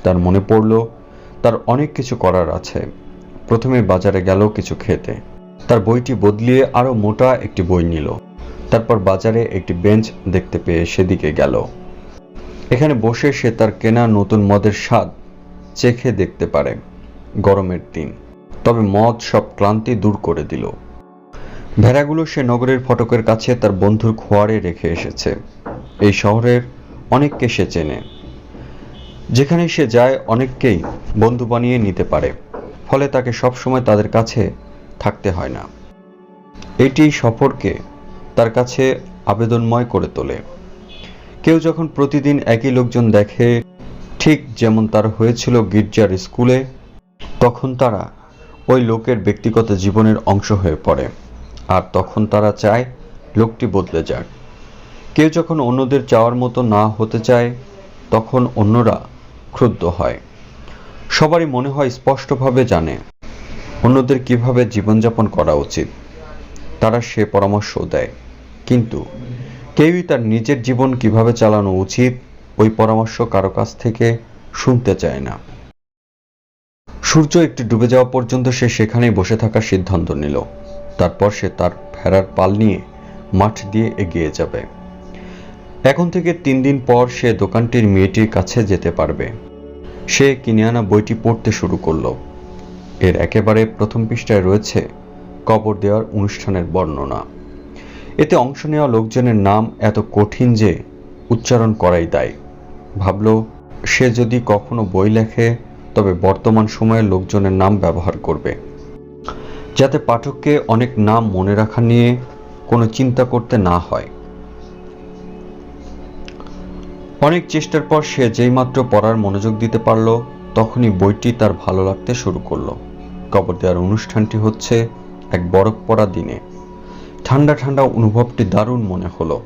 তার মনে পড়ল তার অনেক কিছু করার আছে। প্রথমে বাজারে গেল কিছু খেতে। তার বইটি বদলিয়ে আরো মোটা একটি বই নিল। তারপর বাজারে একটি বেঞ্চ দেখতে পেয়ে সেদিকে গেল। এখানে বসে সে তার কেনা নতুন মদের স্বাদ চেখে দেখতে পারে। গরমের দিন, তবে মদ সব ক্লান্তি দূর করে দিল। ভেড়াগুলো সে নগরের ফটকের কাছে তার বন্ধুর খোয়ারে রেখে এসেছে। এই শহরের অনেককে সে চেনে। যেখানে সে যায় অনেককেই বন্ধু বানিয়ে নিতে পারে, ফলে তাকে সবসময় তাদের কাছে থাকতে হয় না। এটি সফরকে তার কাছে আবেদনময় করে তোলে। কেউ যখন প্রতিদিন একই লোকজন দেখে, ঠিক যেমন তার হয়েছিল গির্জার স্কুলে, তখন তারা ওই লোকের ব্যক্তিগত জীবনের অংশ হয়ে পড়ে। আর তখন তারা চায় লোকটি বদলে যাক। কেউ যখন অন্যদের চাওয়ার মতো না হতে চায়, তখন অন্যরা ক্রুদ্ধ হয়। সবারই মনে হয় স্পষ্টভাবে জানে অন্যদের কিভাবে জীবনযাপন করা উচিত। তারা সে পরামর্শ দেয়, কিন্তু কেউই তার নিজের জীবন কিভাবে চালানো উচিত ওই পরামর্শ কারো কাছ থেকে শুনতে চায় না। সূর্য একটু ডুবে যাওয়া পর্যন্ত সে সেখানেই বসে থাকার সিদ্ধান্ত নিল। তারপর সে তার ভেড়ার পাল নিয়ে মাঠ দিয়ে এগিয়ে যাবে। এখন থেকে 3 দিন পর সে দোকানটির মেয়েটির কাছে যেতে পারবে। সে কিনে আনা বইটি পড়তে শুরু করলো। এর একেবারে প্রথম পৃষ্ঠায় রয়েছে কবর দেওয়ার অনুষ্ঠানের বর্ণনা। এতে অংশ নেওয়া লোকজনের নাম এত কঠিন যে উচ্চারণ করাই দায়। ভাবল, সে যদি কখনো বই লেখে তবে বর্তমান সময়ের লোকজনের নাম ব্যবহার করবে, যাতে পাঠককে অনেক নাম মনে রাখা নিয়ে কোনো চিন্তা করতে না হয়। অনেক চেষ্টার পর সে যেইমাত্র পড়ার মনোযোগ দিতে পারল, তখনই বইটি তার ভালো লাগতে শুরু করলো। কবর দেওয়ার অনুষ্ঠানটি হচ্ছে এক বরফ পড়া দিনে। ঠান্ডা ঠান্ডা অনুভবটি দারুণ মনে হলো।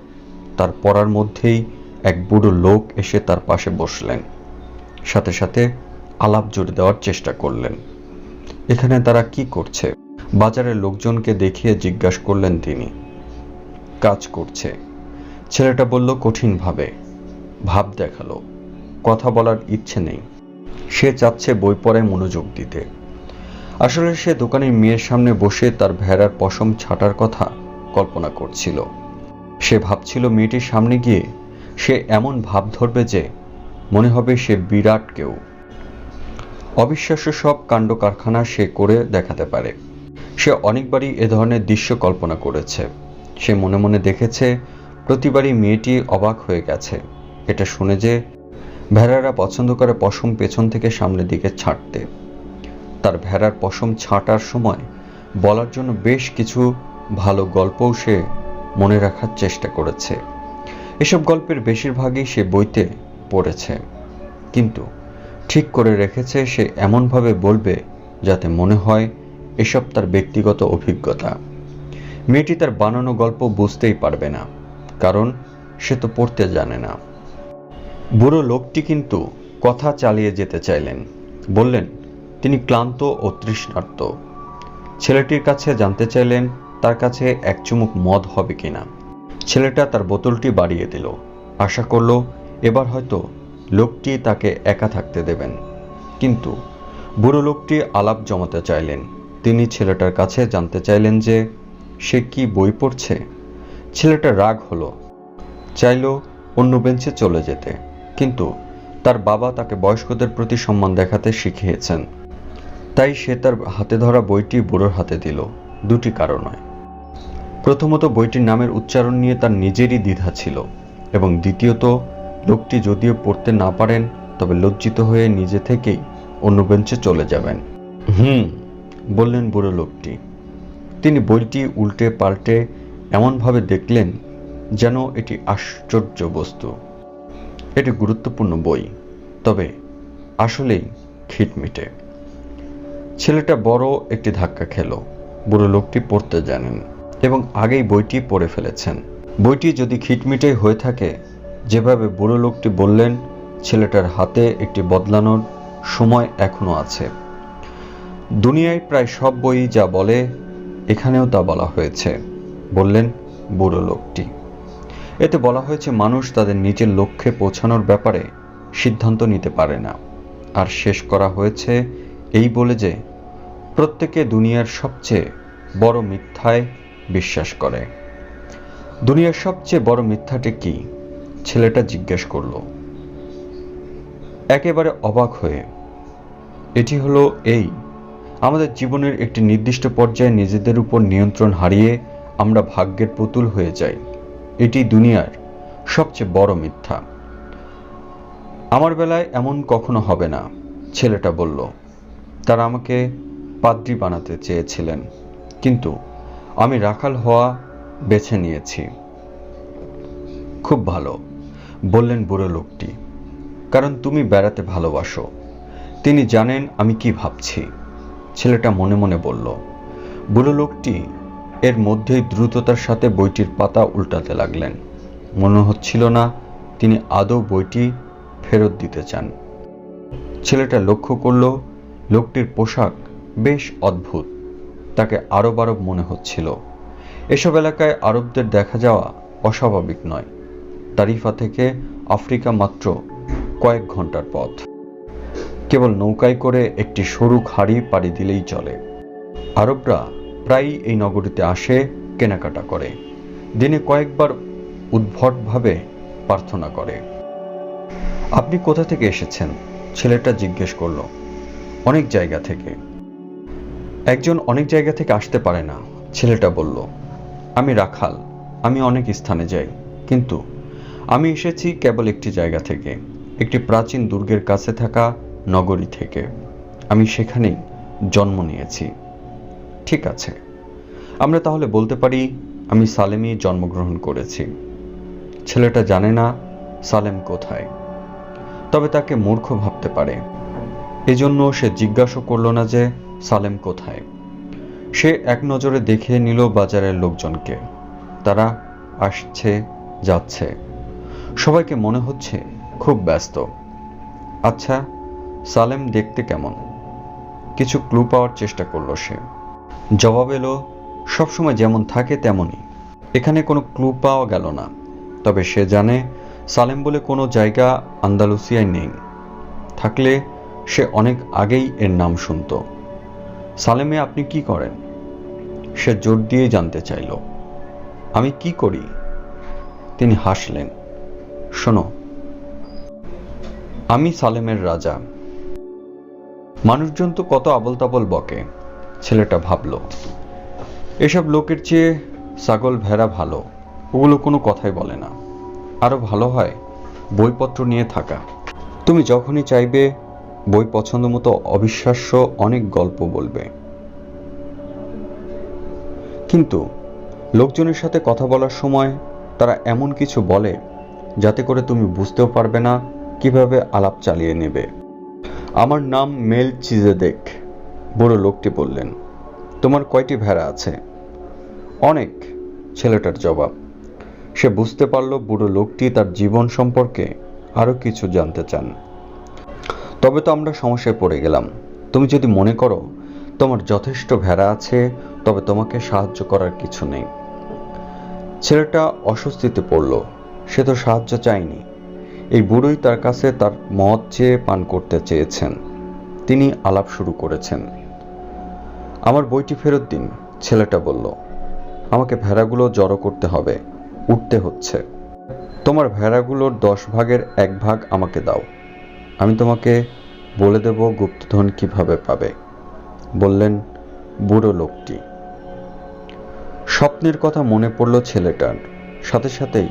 তার পড়ার মধ্যেই এক বুড়ো লোক এসে তার পাশে বসলেন, সাথে সাথে আলাপ জুড়ে দেওয়ার চেষ্টা করলেন। এখানে তারা কি করছে? বাজারের লোকজনকে দেখিয়ে জিজ্ঞাসা করলেন তিনি। কাজ করছে, ছেলেটা বলল কঠিনভাবে। ভাব দেখালো, কথা বলার ইচ্ছে নেই। সে চাচ্ছে বই পড়ায় মনোযোগ দিতে। আসলে সে দোকানের মেয়ের সামনে বসে তার ভেড়ার পশম ছাটার কথা কল্পনা করছিল। সে ভাবছিল মেয়েটির সামনে গিয়ে সে এমন ভাব ধরবে যে মনে হবে সে বিরাট কেউ। অবিশ্বাস্য সব কাণ্ড কারখানা সে করে দেখাতে পারে। সে অনেকবারই এ ধরনের দৃশ্য কল্পনা করেছে। সে মনে মনে দেখেছে প্রতিবারই মেয়েটি অবাক হয়ে গেছে এটা শুনে যে ভেড়ারা পছন্দ করে পশম পেছন থেকে সামনের দিকে ছাঁটতে। তার ভেড়ার পশম ছাঁটার সময় বলার জন্য বেশ কিছু ভালো গল্পও সে মনে রাখার চেষ্টা করেছে। এসব গল্পের বেশিরভাগই সে বইতে পড়েছে, কিন্তু ঠিক করে রেখেছে সে এমনভাবে বলবে যাতে মনে হয় এসব তার ব্যক্তিগত অভিজ্ঞতা। মেয়েটি তার বানানো গল্প বুঝতেই পারবে না, কারণ সে তো পড়তে জানে না। বুড়ো লোকটি কিন্তু কথা চালিয়ে যেতে চাইলেন। বললেন তিনি ক্লান্ত ও তৃষ্ণার্ত। ছেলেটির কাছে জানতে চাইলেন তার কাছে এক চুমুক মদ হবে কিনা। ছেলেটা তার বোতলটি বাড়িয়ে দিল, আশা করল এবার হয়তো লোকটি তাকে একা থাকতে দেবেন। কিন্তু বুড়ো লোকটি আলাপ জমাতে চাইলেন। তিনি ছেলেটার কাছে জানতে চাইলেন যে সে কি বই পড়ছে। ছেলেটা রাগ হলো, চাইল অন্য বেঞ্চে চলে যেতে, কিন্তু তার বাবা তাকে বয়স্কদের প্রতি সম্মান দেখাতে শিখিয়েছেন। তাই সে তার হাতে ধরা বইটি বুড়োর হাতে দিল। দুটি কারণে। প্রথমত, বইটির নামের উচ্চারণ নিয়ে তার নিজেরই দ্বিধা ছিল, এবং দ্বিতীয়ত, লোকটি যদিও পড়তে না পারেন তবে লজ্জিত হয়ে নিজে থেকেই অন্য বেঞ্চে চলে যাবেন। বললেন বুড়ো লোকটি। তিনি বইটি উল্টে পাল্টে এমনভাবে দেখলেন যেন এটি আশ্চর্য বস্তু। এটি গুরুত্বপূর্ণ বই, তবে আসলেই খিটমিটে। ছেলেটা বড় একটি ধাক্কা খেল। বুড়ো লোকটি পড়তে জানেন এবং আগেই বইটি পড়ে ফেলেছেন। বইটি যদি খিটমিটে হয়ে থাকে, যেভাবে বুড়ো লোকটি বললেন, ছেলেটার হাতে একটি বদলানোর সময় এখনো আছে। দুনিয়ায় প্রায় সব বই যা বলে এখানেও তা বলা হয়েছে, বললেন বুড়ো লোকটি। এতে বলা হয়েছে মানুষ তাদের নিজের লক্ষ্যে পৌঁছানোর ব্যাপারে সিদ্ধান্ত নিতে পারে না। আর শেষ করা হয়েছে এই বলে যে প্রত্যেকে দুনিয়ার সবচেয়ে বড় মিথ্যায় বিশ্বাস করে। দুনিয়ার সবচেয়ে বড় মিথ্যাটি কি? ছেলেটা জিজ্ঞেস করল, একেবারে অবাক হয়ে। এটি হলো এই, আমাদের জীবনের একটি নির্দিষ্ট পর্যায়ে নিজেদের উপর নিয়ন্ত্রণ হারিয়ে আমরা ভাগ্যের পুতুল হয়ে যাই। এটি দুনিয়ার সবচেয়ে বড় মিথ্যা। আমার বেলায় এমন কখনো হবে না, ছেলেটা বলল। তারা আমাকে পাদ্রী বানাতে চেয়েছিলেন, কিন্তু আমি রাখাল হওয়া বেছে নিয়েছি। খুব ভালো, বললেন বুড়ো লোকটি, কারণ তুমি বেড়াতে ভালোবাসো। তিনি জানেন আমি কি ভাবছি, ছেলেটা মনে মনে বলল। বুড়ো লোকটি এর মধ্যেই দ্রুততার সাথে বইটির পাতা উল্টাতে লাগলেন। মনে হচ্ছিল না তিনি আদৌ বইটি ফেরত দিতে চান। ছেলেটা লক্ষ্য করল লোকটির পোশাক বেশ অদ্ভুত। তাকে আরব আরব মনে হচ্ছিল। এসব এলাকায় আরবদের দেখা যাওয়া অস্বাভাবিক নয়। তারিফা থেকে আফ্রিকা মাত্র কয়েক ঘন্টার পথ। কেবল নৌকায় করে একটি সরু খাড়ি পাড়ি দিলেই চলে। আরবরা প্রায়ই এই নগরীতে আসে, কেনাকাটা করে, দিনে কয়েকবার উদ্ভটভাবে প্রার্থনা করে। আপনি কোথা থেকে এসেছেন? ছেলেটা জিজ্ঞেস করল। অনেক জায়গা থেকে। একজন অনেক জায়গা থেকে আসতে পারে না, ছেলেটা বলল। আমি রাখাল, আমি অনেক স্থানে যাই, কিন্তু আমি এসেছি কেবল একটি জায়গা থেকে, একটি প্রাচীন দুর্গের কাছে থাকা নগরী থেকে। আমি সেখানেই জন্ম নিয়েছি। ঠিক আছে, আমরা তাহলে বলতে পারি আমি সালেমে জন্মগ্রহণ করেছি। ছেলেটা জানে না সালেম কোথায়, তবে তাকে মূর্খ ভাবতে পারে। এজন্য সে জিজ্ঞাসা করল না যে সালেম কোথায়। সে এক নজরে দেখে নিল বাজারের লোকজনকে। তারা আসছে যাচ্ছে, সবাইকে মনে হচ্ছে খুব ব্যস্ত। আচ্ছা, সালেম দেখতে কেমন? কিছু ক্লু পাওয়ার চেষ্টা করলো সে। জবাব এলো, সবসময় যেমন থাকে তেমনই। এখানে কোনো ক্লু পাওয়া গেল না, তবে সে জানে সালেম বলে কোনো জায়গা আন্দালুসিয়ায় নেই। থাকলে সে অনেক আগেই এর নাম শুনত। সালেমে আপনি কি করেন? সে জোর দিয়ে জানতে চাইল। আমি কি করি? তিনি হাসলেন। শোনো, আমি সালেমের রাজা। মানুষজন তো কত আবল তাবল বকে, ছেলেটা ভাবল। এসব লোকের চেয়ে ছাগল ভেড়া ভালো, ওগুলো কোনো কথাই বলে না। আরো ভালো হয় বইপত্র নিয়ে থাকা। তুমি যখনই চাইবে বই পছন্দ মতো অবিশ্বাস্য অনেক গল্প বলবে। কিন্তু লোকজনের সাথে কথা বলার সময় তারা এমন কিছু বলে যাতে করে তুমি বুঝতেও পারবে না কিভাবে আলাপ চালিয়ে নেবে। আমার নাম মেলচিজেদেক, বুড়ো লোকটি বললেন। তোমার কয়টি ভেড়া আছে? অনেক, ছেলেটার জবাব। সে বুঝতে পারল বুড়ো লোকটি তার জীবন সম্পর্কে আরো কিছু জানতে চান। তবে তো আমরা সমস্যায় পড়ে গেলাম। তুমি যদি মনে করো তোমার যথেষ্ট ভেড়া আছে, তবে তোমাকে সাহায্য করার কিছু নেই। ছেলেটা অস্বস্তিতে পড়ল। সে তো সাহায্য চায়নি। এই বুড়োই তার কাছে তার মদ চেয়ে পান করতে চেয়েছেন। তিনি আলাপ শুরু করেছেন। আমার বইটি ফেরত দিন, ছেলেটা বলল। আমাকে ভেড়াগুলো জড়ো করতে হবে, উঠতে হচ্ছে। তোমার ভেড়াগুলোর 10 ভাগের 1 ভাগ আমাকে দাও। আমি তোমাকে বলে দেব গুপ্তধন কিভাবে পাবে, বললেন বুড়ো লোকটি। স্বপ্নের কথা মনে পড়ল ছেলেটার। সাথে সাথেই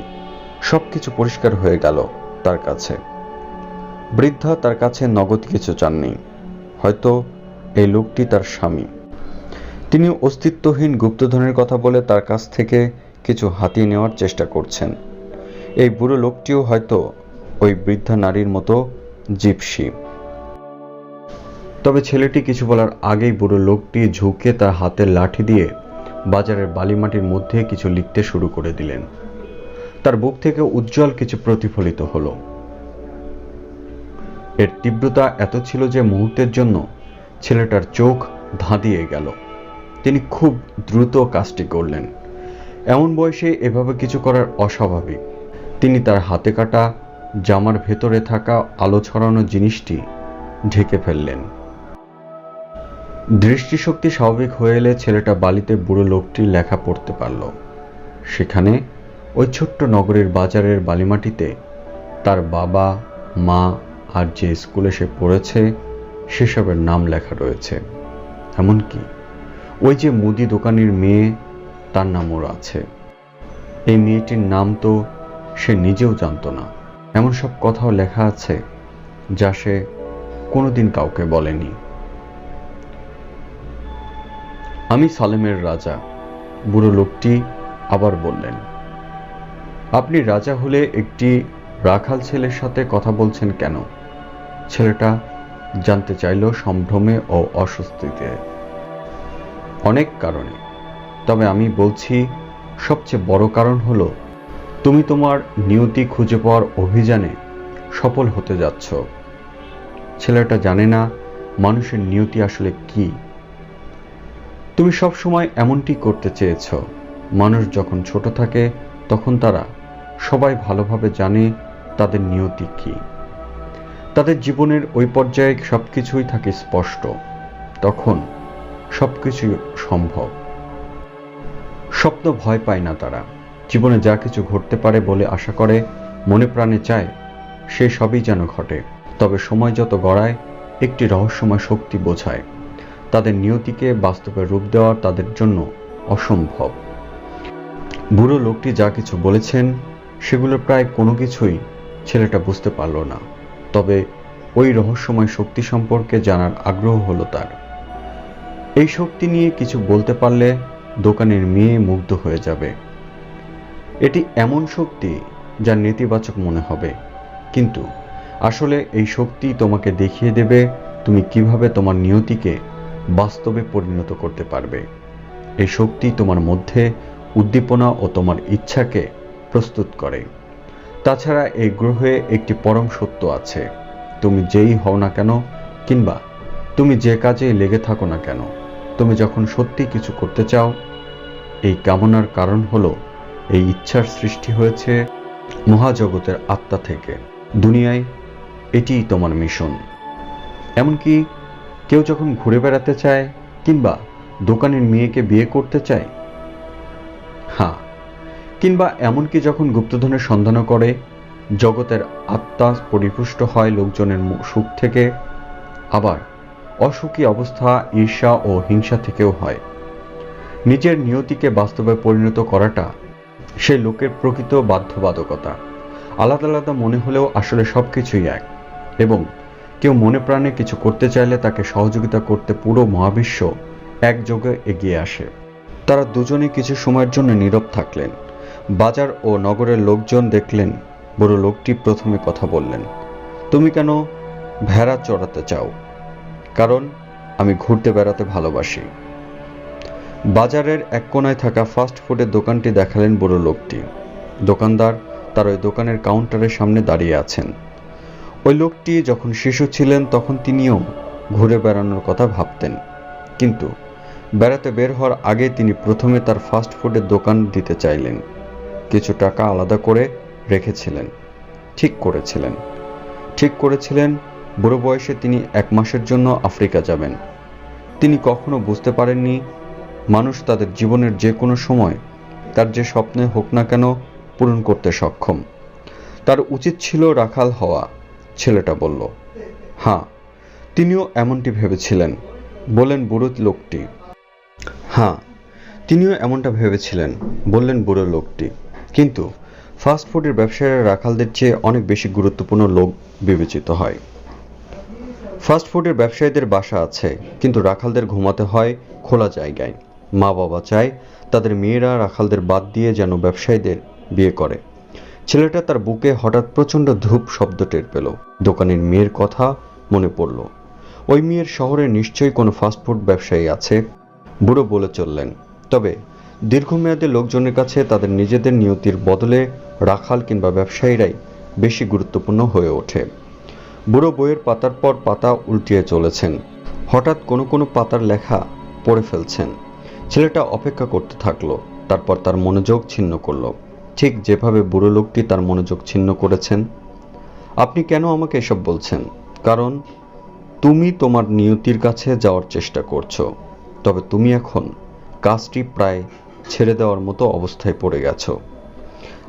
সবকিছু পরিষ্কার হয়ে গেল তার কাছে। বৃদ্ধা তার কাছে নগদ কিছু চাননি। হয়তো এই লোকটি তার স্বামী। তিনি অস্তিত্বহীন গুপ্তধনের কথা বলে তার কাছ থেকে কিছু হাতিয়ে নেওয়ার চেষ্টা করছেন। এই বুড়ো লোকটিও হয়তো ওই বৃদ্ধা নারীর মতো জিপসি। তবে ছেলেটি কিছু বলার আগেই বুড়ো লোকটি ঝুঁকে তার হাতের লাঠি দিয়ে বাজারের বালিমাটির মধ্যে কিছু লিখতে শুরু করে দিলেন। তার বুক থেকে উজ্জ্বল কিছু প্রতিফলিত হলো। এর তীব্রতা এত ছিল যে মুহূর্তের জন্য ছেলেটার চোখ ধাঁধিয়ে গেল। তিনি খুব দ্রুত কাজটি করলেন। এমন বয়সে এভাবে কিছু করার অস্বাভাবিক। তিনি তার হাতে কাটা জামার ভেতরে থাকা আলো ছড়ানো জিনিসটি ঢেকে ফেললেন। দৃষ্টিশক্তি স্বাভাবিক হয়ে এলে ছেলেটা বালিতে বুড়ো লোকটির লেখা পড়তে পারল। সেখানে ওই ছোট্ট নগরের বাজারের বালিমাটিতে তার বাবা, মা আর যে স্কুলে সে পড়েছে সেসবের নাম লেখা রয়েছে। এমনকি ওই যে মুদি দোকানের মেয়ে, তার নামও আছে। এই মেয়েটির নাম তো সে নিজেও জানত না। এমন সব কথাও লেখা আছে যা সে কোনোদিন কাউকে বলেনি। আমি সালেমের রাজা, বুড়ো লোকটি আবার বললেন। আপনি রাজা হলে একটি রাখাল ছেলের সাথে কথা বলছেন কেন? ছেলেটা জানতে চাইল সম্ভ্রমে ও অস্বস্তিতে। অনেক কারণে, তবে আমি বলছি সবচেয়ে বড় কারণ হলো তুমি তোমার নিয়তি খুঁজে পাওয়ার অভিযানে সফল হতে যাচ্ছ। ছেলেটা জানে না মানুষের নিয়তি আসলে কি। তুমি সব সময় এমনটি করতে চেয়েছ। মানুষ যখন ছোট থাকে তখন তারা সবাই ভালোভাবে জানে তাদের নিয়তি কি। তাদের জীবনের ওই পর্যায়ে সবকিছুই থাকে স্পষ্ট। তখন সবকিছু সম্ভব। স্বপ্ন ভয় পায় না তারা। জীবনে যা কিছু ঘটতে পারে বলে আশা করে, মনে প্রাণে চায় সে সবই যেন ঘটে। তবে সময় যত গড়ায় একটি রহস্যময় শক্তি বোঝায় তাদের নিয়তিকে বাস্তবে রূপ দেওয়া তাদের জন্য অসম্ভব। বুড়ো লোকটি যা কিছু বলেছেন সেগুলোর প্রায় কোনো কিছুই ছেলেটা বুঝতে পারল না, তবে ওই রহস্যময় শক্তি সম্পর্কে জানার আগ্রহ হলো তার। এই শক্তি নিয়ে কিছু বলতে পারলে দোকানের মেয়ে মুগ্ধ হয়ে যাবে। এটি এমন শক্তি যা নেতিবাচক মনে হবে, কিন্তু আসলে এই শক্তি তোমাকে দেখিয়ে দেবে তুমি কিভাবে তোমার নিয়তিকে বাস্তবে পরিণত করতে পারবে। এই শক্তি তোমার মধ্যে উদ্দীপনা ও তোমার ইচ্ছাকে প্রস্তুত করে। তাছাড়া এই গ্রহে একটি পরম সত্য আছে। তুমি যেই হও না কেন কিংবা তুমি যে কাজে লেগে থাকো না কেন, তুমি যখন সত্যি কিছু করতে চাও, এই কামনার কারণ হলো এই ইচ্ছার সৃষ্টি হয়েছে মহাজগতের আত্মা থেকে। দুনিয়ায় এটিই তোমার মিশন। এমনকি কেউ যখন ঘুরে বেড়াতে চায় কিংবা দোকানের মেয়েকে বিয়ে করতে চায়, হ্যাঁ, কিংবা এমনকি যখন গুপ্তধনের সন্ধান করে, জগতের আত্মা পরিপুষ্ট হয় লোকজনের সুখ থেকে, আবার অসুখী অবস্থা ঈর্ষা ও হিংসা থেকেও হয়। নিজের নিয়তিকে বাস্তবে পরিণত করাটা সে লোকের প্রকৃত বাধ্যবাধকতা। আলাদা আলাদা মনে হলেও আসলে সবকিছুই এক, এবং কেউ মনে প্রাণে কিছু করতে চাইলে তাকে সহযোগিতা করতে পুরো মহাবিশ্ব একযোগে এগিয়ে আসে। তারা দুজনে কিছু সময়ের জন্য নীরব থাকলেন। বাজার ও নগরের লোকজন দেখলেন বুড়ো লোকটি প্রথমে কথা বললেন, তুমি কেন ভেড়া চড়াতে চাও? কারণ আমি ঘুরতে বেড়াতে ভালোবাসি। বাজারের এক কোনায় থাকা ফাস্ট ফুডের দোকানটি দেখালেন বুড়ো লোকটি। দোকানদার তার ওই দোকানের কাউন্টারের সামনে দাঁড়িয়ে আছেন। ওই লোকটি যখন শিশু ছিলেন তখন তিনিও ঘুরে বেড়ানোর কথা ভাবতেন, কিন্তু বেড়াতে বের হওয়ার আগে তিনি প্রথমে তার ফাস্ট ফুডের দোকান দিতে চাইলেন। কিছু টাকা আলাদা করে রেখেছিলেন। ঠিক করেছিলেন বুড়ো বয়সে তিনি 1 মাসের জন্য আফ্রিকা যাবেন। তিনি কখনো বুঝতে পারেননি মানুষ তাদের জীবনের যে কোনো সময় তার যে স্বপ্নে হোক না কেন পূরণ করতে সক্ষম। তার উচিত ছিল রাখাল হওয়া, ছেলেটা বলল। হ্যাঁ, তিনিও এমনটি ভেবেছিলেন, বললেন বুড়ো লোকটি। হ্যাঁ, তিনিও এমনটা ভেবেছিলেন, বললেন বুড়ো লোকটি। কিন্তু ফাস্টফুডের ব্যবসায়ীরা রাখালদের চেয়ে অনেক বেশি গুরুত্বপূর্ণ লোক বিবেচিত হয়। ফাস্টফুডের ব্যবসায়ীদের বাসা আছে, কিন্তু রাখালদের ঘুমাতে হয় খোলা জায়গায়। মা বাবা চায় তাদের মেয়েরা রাখালদের বাদ দিয়ে যেন ব্যবসায়ীদের বিয়ে করে। ছেলেটা তার বুকে হঠাৎ প্রচণ্ড ধূপ শব্দ টের পেল। দোকানের মেয়ের কথা মনে পড়ল। ওই মেয়ের শহরে নিশ্চয়ই কোনো ফাস্টফুড ব্যবসায়ী আছে। বুড়ো বলে চললেন, তবে দীর্ঘমেয়াদে লোকজনের কাছে তাদের নিজেদের নিয়তির বদলে রাখাল কিংবা ব্যবসায়ীরাই বেশি গুরুত্বপূর্ণ হয়ে ওঠে। বুড়ো বইয়ের পাতার পর পাতা উল্টিয়ে চলেছেন। হঠাৎ কোনো কোনো পাতার লেখা পড়ে ফেলছেন। ছেলেটা অপেক্ষা করতে থাকলো, তারপর তার মনোযোগ ছিন্ন করল, ঠিক যেভাবে বুড়ো লোকটি তার মনোযোগ ছিন্ন করেছেন। আপনি কেন আমাকে এসব বলছেন? কারণ তুমি তোমার নিয়তির কাছে যাওয়ার চেষ্টা করছো, তবে তুমি এখন কাজটি প্রায় ছেড়ে দেওয়ার মতো অবস্থায় পড়ে গেছো।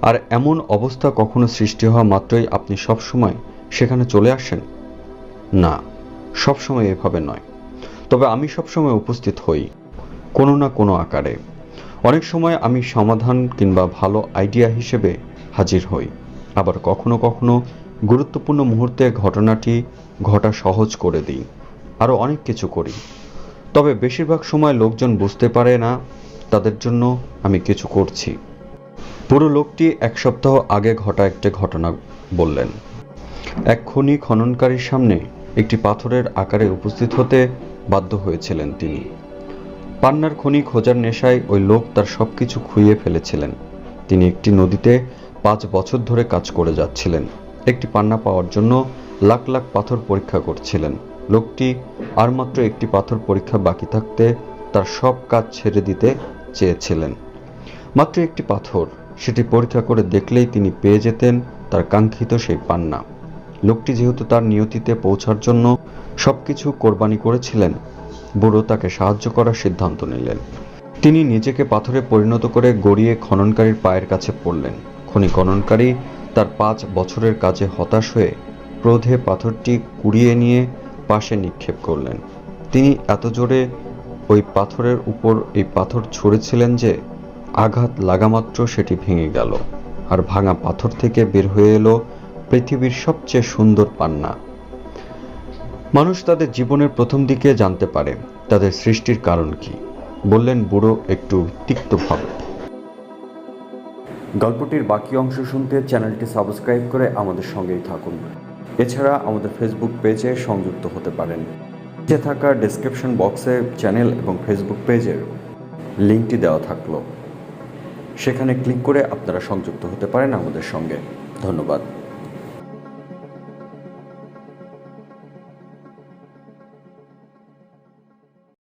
আর এমন অবস্থা কখনো সৃষ্টি হওয়া মাত্রই আপনি সবসময় সেখানে চলে আসেন? না, সবসময় এভাবে নয়, তবে আমি সবসময় উপস্থিত হই কোনো না কোনো আকারে। অনেক সময় আমি সমাধান কিংবা ভালো আইডিয়া হিসেবে হাজির হই, আবার কখনো কখনো গুরুত্বপূর্ণ মুহূর্তে ঘটনাটি ঘটা সহজ করে দিই, আরও অনেক কিছু করি। তবে বেশিরভাগ সময় লোকজন বুঝতে পারে না তাদের জন্য আমি কিছু করছি। পুরো লোকটি 1 সপ্তাহ আগে ঘটা একটা ঘটনা বললেন। এক খনি খননকারীর সামনে একটি পাথরের আকারে উপস্থিত হতে বাধ্য হয়েছিলেন তিনি। পান্নার খনি খোঁজার নেশায় ওই লোক তার সবকিছু খুইয়ে ফেলেছিলেন। তিনি একটি নদীতে 5 বছর ধরে কাজ করে যাচ্ছিলেন। একটি পান্না পাওয়ার জন্য লাখ লাখ পাথর পরীক্ষা করছিলেন। লোকটি আর মাত্র একটি পাথর পরীক্ষা বাকি থাকতে তার সব কাজ ছেড়ে দিতে চেয়েছিলেন। মাত্র একটি পাথর, সেটি পরীক্ষা করে দেখলেই তিনি পেয়ে যেতেন তার কাঙ্ক্ষিত সেই পান্না। লোকটি যেহেতু তার নিয়তিতে পৌঁছার জন্য সবকিছু কোরবানি করেছিলেন, বুড়ো তাকে সাহায্য করার সিদ্ধান্ত নিলেন। তিনি নিজেকে পাথরে পরিণত করে গড়িয়ে খননকারীর পায়ের কাছে পড়লেন। খনি খননকারী তার 5 বছরের কাজে হতাশ হয়ে ক্রোধে পাথরটি কুড়িয়ে নিয়ে পাশে নিক্ষেপ করলেন। তিনি এত জোরে ওই পাথরের উপর এই পাথর ছুঁড়েছিলেন যে আঘাত লাগামাত্র সেটি ভেঙে গেল, আর ভাঙা পাথর থেকে বের হয়ে এলো পৃথিবীর সবচেয়ে সুন্দর পান্না। মানুষ তাদের জীবনের প্রথম দিকে জানতে পারে তাদের সৃষ্টির কারণ কি, বললেন বুড়ো একটু তিক্তভাবে। গল্পটির বাকি অংশ শুনতে চ্যানেলটি সাবস্ক্রাইব করে আমাদের সঙ্গেই থাকুন। এছাড়া আমাদের ফেসবুক পেজে সংযুক্ত হতে পারেন। নিচে থাকা ডেসক্রিপশন বক্সে চ্যানেল এবং ফেসবুক পেজের লিঙ্কটি দেওয়া থাকলো, সেখানে ক্লিক করে আপনারা সংযুক্ত হতে পারেন আমাদের সঙ্গে। ধন্যবাদ।